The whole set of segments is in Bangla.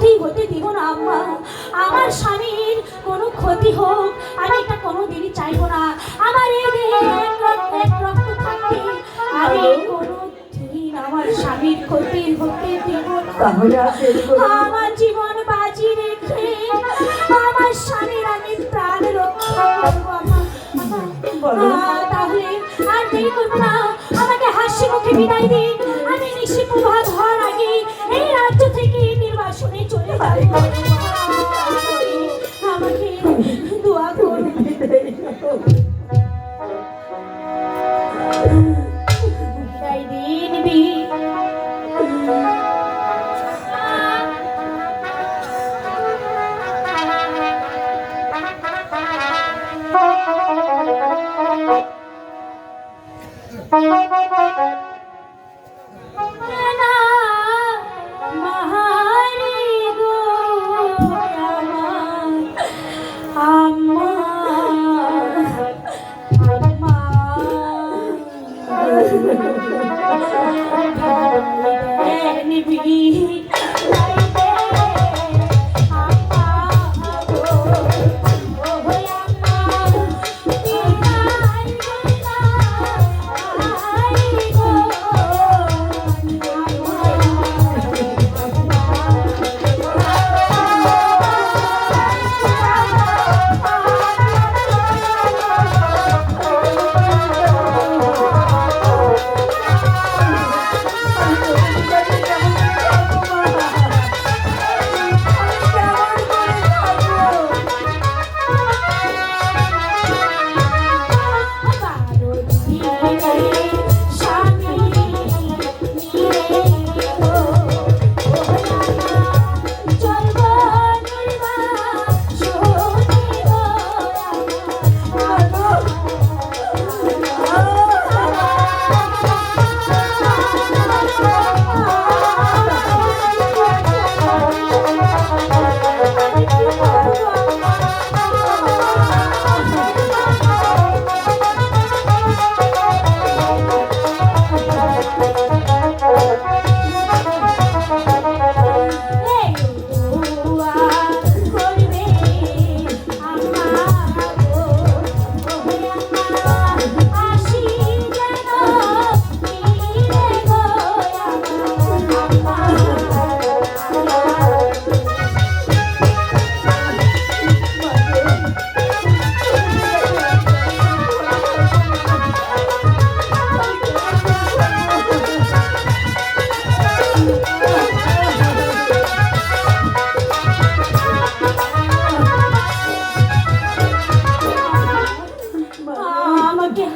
ক্ষতি হতে দিব না আম্মা। আমার স্বামীর কোনো ক্ষতি হোক আমি এটা কোনোদিনই চাইবো না। আমার এই দেহে এক রক্ত থাকতে আমি কোনোদিন আমার স্বামীর ক্ষতি হতে দিব না। আমার জীবন বাজি রেখে আমার স্বামীর আমি প্রাণ রক্ষা করবো আম্মা। তাহলে আর দেরি করবো না, আমাকে হাসি মুখে বিদায় দিন। আমি নিশি প্রভাত হওয়ার আগে এই রাজ্য থেকে নির্বাসনে চলে যাবো। আমাকে দোয়া করুন। বিদায় দিন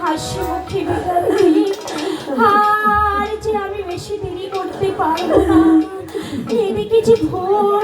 হাসি মুখে বিদায় দিন। আর যে আমি বেশি দেরি করতে পারবো না, এদিকে যে ভোর